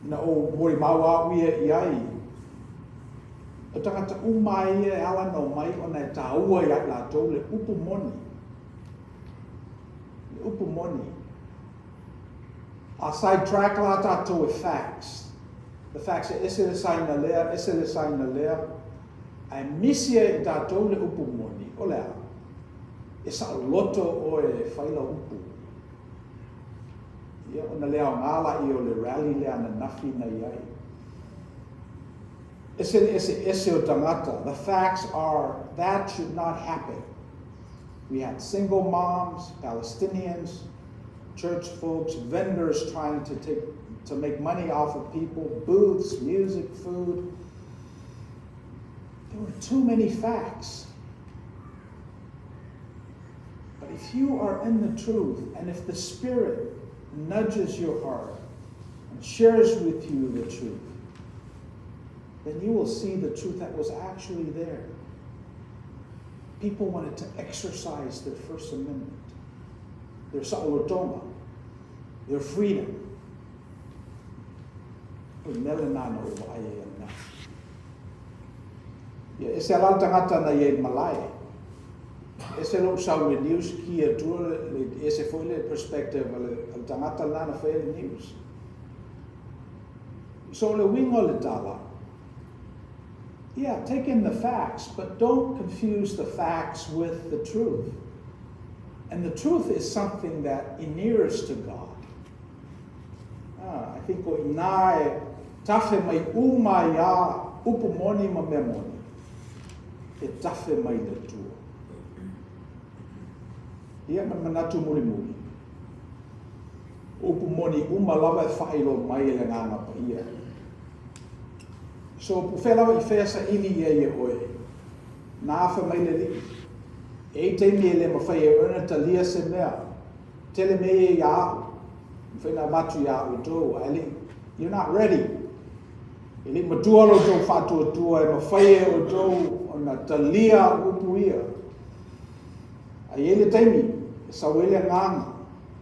na o mori maua ia I ai. O tangata umai e ala no mai o na e taua I a lato le upu moni. Le upu moni. A sidetrack la tato e facts. The facts ese le saina lea. Ai misia I tato le upu moni. O lea. E sa loto o e whaila upu. Ia ona lea o ngala I o le rally lea na nafi na iai. Ese o tangata. The facts are that should not happen. We had single moms, Palestinians, church folks, vendors trying to make money off of people, booths, music, food. There were too many facts. But if you are in the truth, and if the Spirit nudges your heart and shares with you the truth, then you will see the truth that was actually there. People wanted to exercise their First Amendment, their sa'olotonga, their freedom. O melanano o ai e ana. Ia ese ala tangata na ia malai. Ese lo sau le news ki e tua le ese foi le perspective al tangata lana foi le news. So le wingo le tala. Yeah, take in the facts, but don't confuse the facts with the truth. And the truth is something that inheres to God. I think o inae tafe mai uma ia upu moni ma memoni. E tafe mai le tua. Ia manatu muri muri. Upu moni uma lava e whaelo mai le nganga pa ia. So pufela I fesa ini ia oe. Na fa mai le li. E te me le ma fai e ona talia se mea. Tele me e ia. Fena matu ia o to ali. You're not ready. Ele matua lo to fatu tua e ma fai e o to ona talia upu ia. Ai ele taimi sa wele nganga.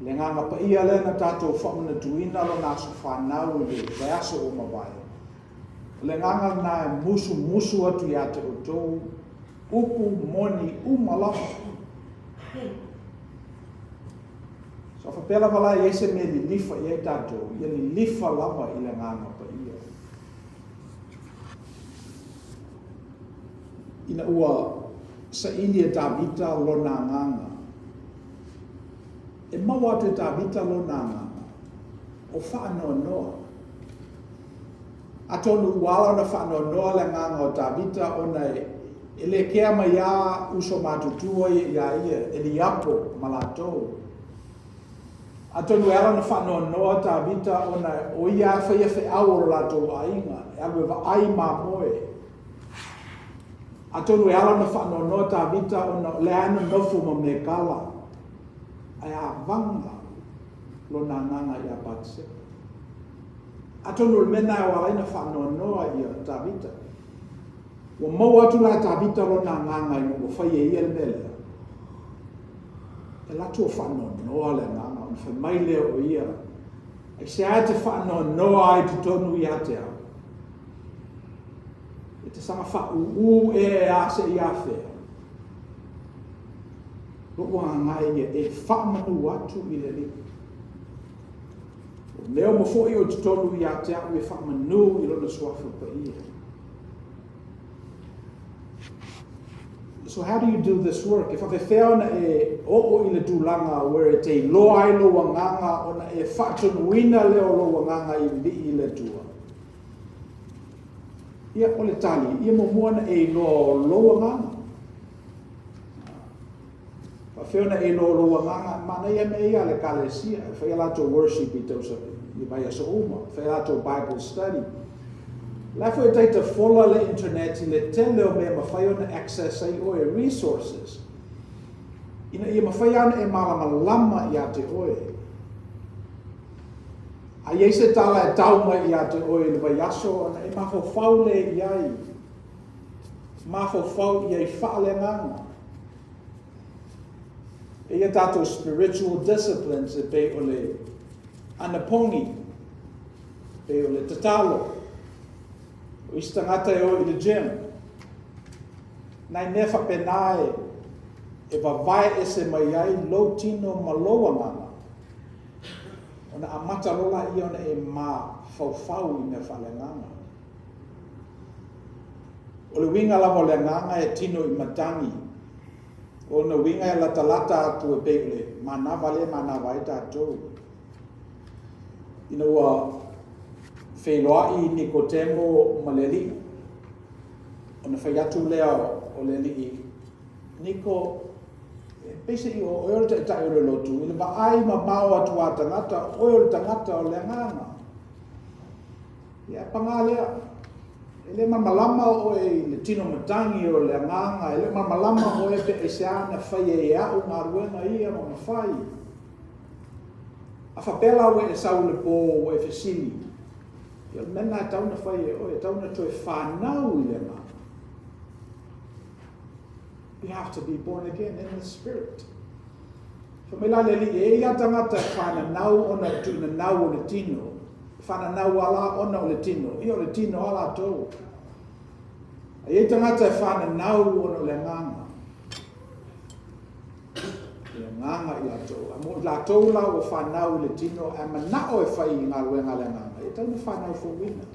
Le nganga pa ia le na tato whamana tuina lo na so whanau le vaso o mawai. Le nganga na musu atu ia te o to upu moni umalafa. So fa pela vala I ese me li lifa I tato, ia li lifa lava I le nganga pa ia. Ina ua sa ilia Davita lo na nganga. E maua te Davita lo na nganga. O whaanoa noa. Atonu uala na whaanoa noa le nganga o Davita o nei ele kea mai ia uso matutua ia e li apo malatou. Atonu ala na whaanoa noa Davita o nei o ia whaia whi auro latou ainga. E alwe wa ai ma moe. Atonu ala na whaanoa noa Davita o na le ana nofu ma me kala. Ai a vanga lo na nganga ia patse. Atonu mena o ala na whaanoa noa ia Davita. Wa mau atu la Davita lo na nganga I mo whai e ia le mele. E latu o whaanoa noa le nganga o whai mai leo o ia. E se ai te whaanoa noa ai te tonu I atea. E te sanga wha u e a se I a whea. Roa ngai e whamanu atu I le li. Leo mo fo I o te tonu I a te au e whamanu I lona swafu pa ia. So how do you do this work? If I found a o I le tūlanga where it a loa I lo wanganga ona e whatunuina leo lo wanganga I li I le tua. Ia o le tali, ia mo muana e lo wanganga. Whiwhena e no roa nganga, mana ia me ia le kalesia, whai alato worship I tausa, I vai asa uma, whai alato Bible study. Lafo e teita fola le internet, I le tele o mea mawhai ona access ai oe resources. Ina ia mawhai ana e malama lama I a te oe. A iei se tala e tauma I a te oe le vai aso, ana e mafo fau le iai. Mafo fau iai wha le nganga. E ia tātou spiritual disciplines e pe o le anapongi, pe o le tatalo, o istangata e o I le gym. Nai nefa penae e wawai e se mai ai lo tino maloa ngana. Ona amata rola I ona e ma fau I me whale ngana. O le winga lava le nganga e tino I matangi. O na winga e lata atu e peile, mana vale mana vai tātou. Ina ua wheloa I Nicodemo maleli. O na whai atu lea o leli I. Nico, pese I o oe te tai ore lotu, ina wa ai ma mau atu a tangata, oe tangata o le nganga. Ia pangalea. Ele mamalama o e le tino matangi o le nganga, ele mamalama o e pe e seana whai e au ngā ruenga ia ma mawhai. A whapela o e sau le pō o e whesili. Ia mena e tauna whai e o e tauna toi whanau I le nganga. You have to be born again in the spirit. Whamela le li e ia tangata whanau ona tuina nau o le tino. Whananau ala ona o le tino, I o le tino ala tau. A iei tangata e whananau ona o le nganga. Le nganga I la tau. A mo la tau la o whanau le tino, a manao e whai I ngā ruenga le nganga. E tauna whanau whawina.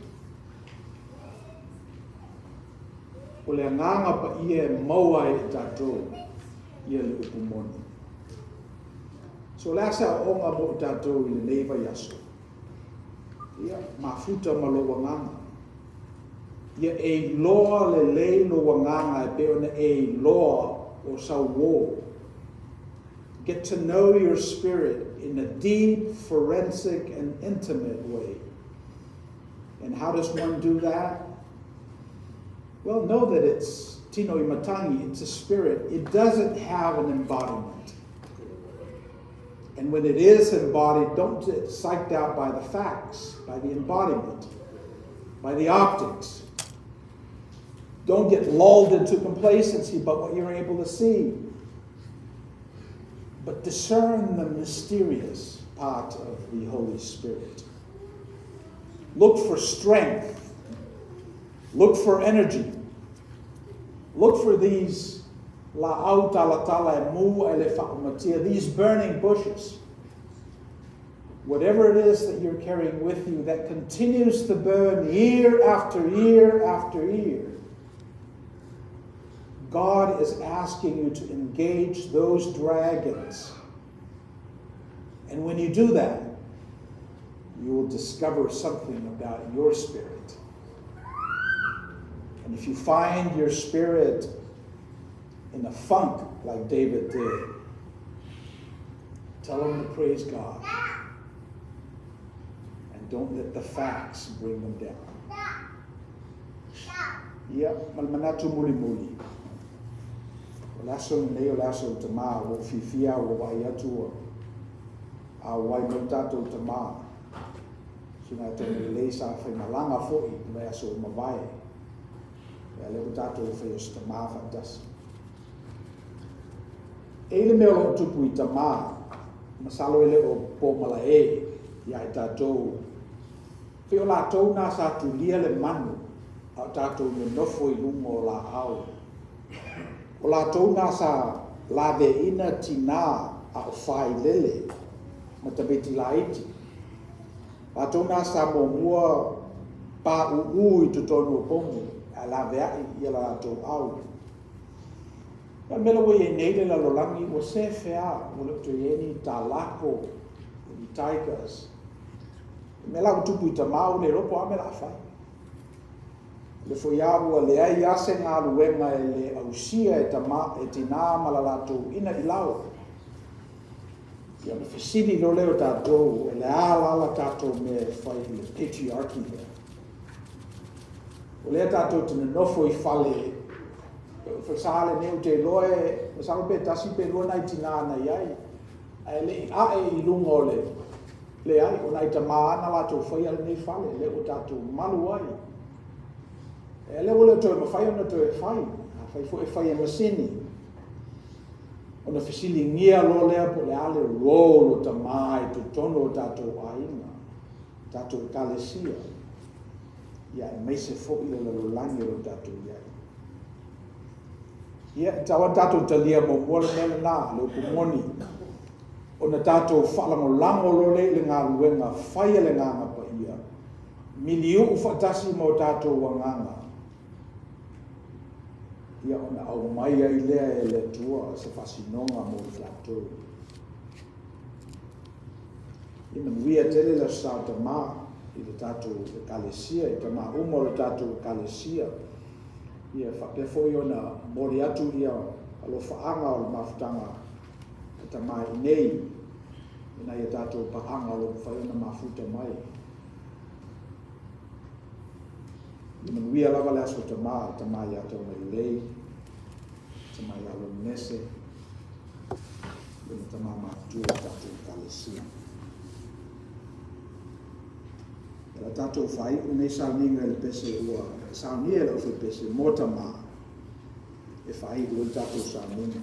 O le nganga pa ia e maua e tātou, ia le upumoni. So le asa o onga mo tātou I le neiva yaso. Ia mafuta maloa nganga. Ia e loa le loa nganga e pe ona e loa o sau wō. Get to know your spirit in a deep, forensic, and intimate way. And how does one do that? Well, know that it's tino I matangi, it's a spirit. It doesn't have an embodiment. And when it is embodied, don't get psyched out by the facts, by the embodiment, by the optics. Don't get lulled into complacency by what you're able to see. But discern the mysterious part of the Holy Spirit. Look for strength. Look for energy. Look for these these burning bushes. Whatever it is that you're carrying with you that continues to burn year after year after year, God is asking you to engage those dragons. And when you do that, you will discover something about your spirit. And if you find your spirit in a funk like David did, tell him to praise God. And don't let the facts bring them down. Ia, malmanatu muli muli. O laso nei o laso tama, o fifia o wai atu a wai mautato tama. Sina te le sa fai malanga foi, mai aso mawai. E le tato fai o tama fantas. E le meo lo tupu I tama, masalo ele o po mala e, ia I tatou. Fai o la tau na sa tu lia le manu, a tatou me nofo I lungo o la au. O la tau na sa la de ina tina a o fai lele ma te beti la iti a tona sa mo mua pa u i to tonu pongi a la vea i la to au ya mela wo ye nei la lolangi o se fea o le to yeni ta lako i tigers mela o tupu i tamau le ropo a mela fai le foiaua le ai ase ngā luenga e le ausia e tina malalato ina i lau. Ia me fesini lo leo tātou e le ala tātou me fai le patriarchy there. O lea tātou tine nofo i fale fasale neu te loe masalo pe tasi pe lo nai tina na iai. E le ae i lungo le ai o nai tamaana latou fai ale nei fale le o tātou malu ai. E le ole to ma fai ona to e fai fo e fai e masini ona fisili ngia lo le po le ale rolo ta mai to tono tato aina tato kalesia ya me se fo ile lo langi lo tato ya tawa tato talia mo mo le na lo kumoni ona tato fala mo lango lo le nga luenga fai le nga pa ia miliu fatasi mo tato wanganga ia ona au mai ai lea e le tua se fasinonga mo le plateau. Ina wia tele la sa tama i le tātou le kalesia, i tama umo le tātou kalesia. Ia whake foi ona mori atu ia alo whaanga o le mafutanga e tama i nei. Ina ia tātou paanga o le whai ona mafuta mai. Ina wia lava le aso tama ia tau mai lei, tama ia lo nese, ina tama matua tātou kalesia. Ila tātou whai, unei sauninga le pese ua, saunia le uwhi pese motama, e whai ua tātou sauninga.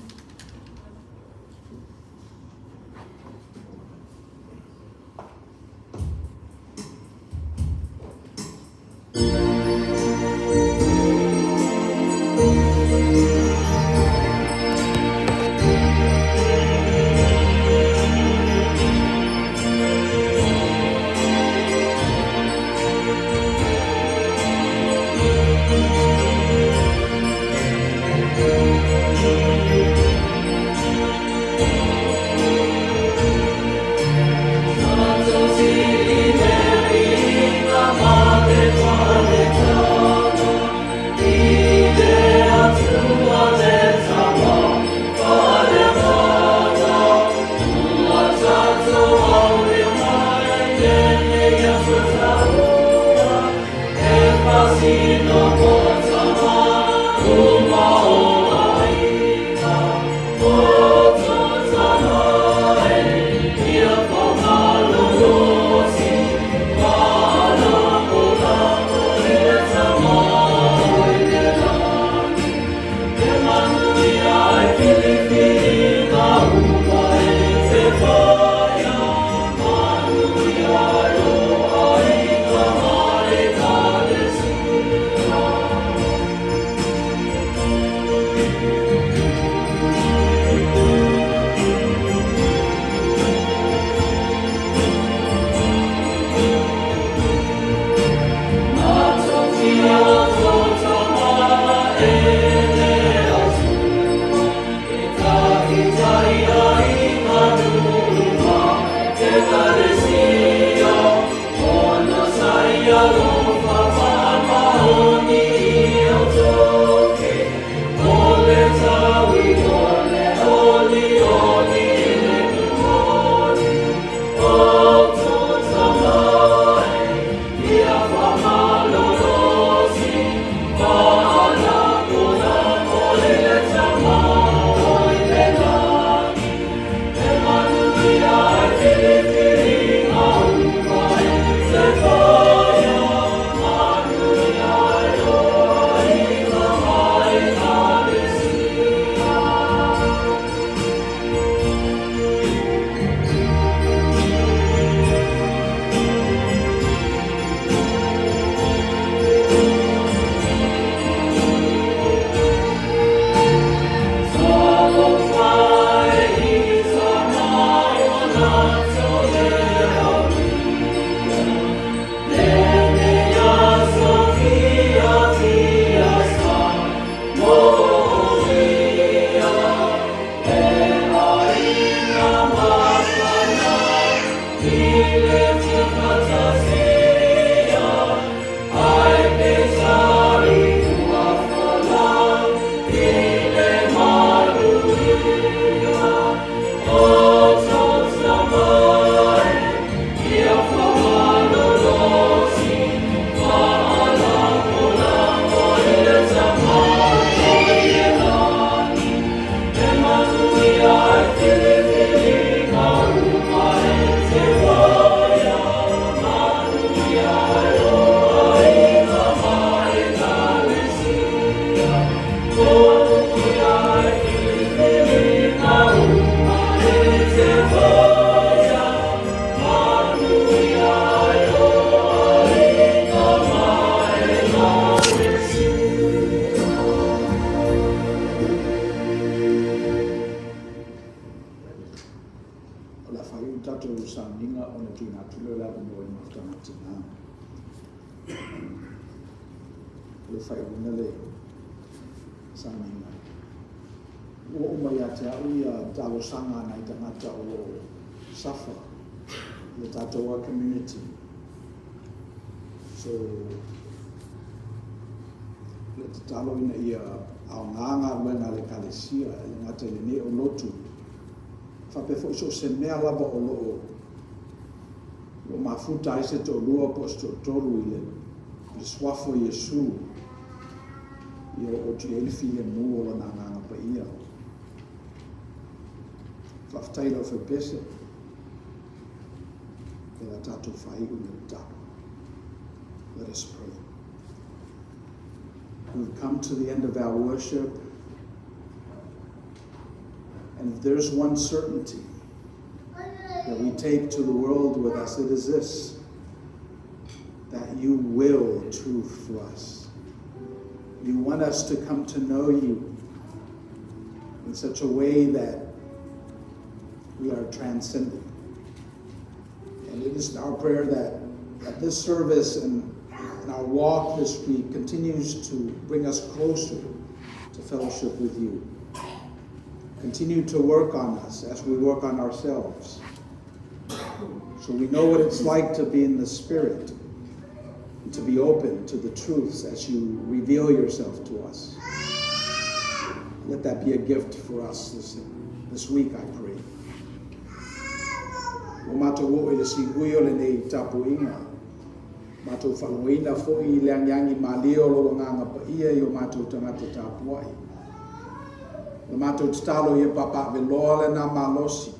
Sanga na itangata o suffer the Tatawa community. So le talo ina ia au nganga wenga le kalesia le ngata le ne o lotu fa pe fo so se mea lava o lo mafuta ise to lua posto tolu ile le swafo Yesu ia o tu elfi le mu o na nganga pa ia Taylor for Bishop. Let us pray. We've come to the end of our worship, and if there's one certainty that we take to the world with us, it is this: that you will truth for us. You want us to come to know you in such a way that we are transcendent. And it is our prayer that this service and our walk this week continues to bring us closer to fellowship with you. Continue to work on us as we work on ourselves, so we know what it's like to be in the Spirit and to be open to the truths as you reveal yourself to us. Let that be a gift for us this week, I pray. O mato wo ele singuio le nei tapu inga. Mato whaloina fo I le angiangi malio lo nganga pa ia I o mato tangata tapu ai. Le mato talo ia papa veloa le na malosi.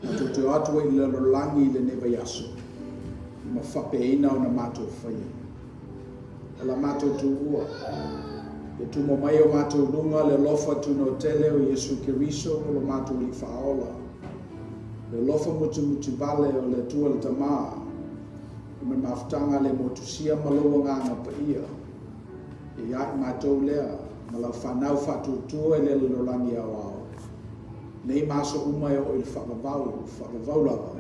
Mato te atu I le rolangi le neva yaso. Ma whapeina o na mato whaia. Ala mato tu ua. E tu mo mai o mato lunga le lofa tu no tele o Yesu Kiriso o lo mato li faola. Le lofa mutu vale o le tua le tamaa. Me maftanga le motusia maloa nganga pa ia. E ai matou lea. Ma lau whanau whatutua e le lolangi au au. Nei maso umai o il whakavau lava.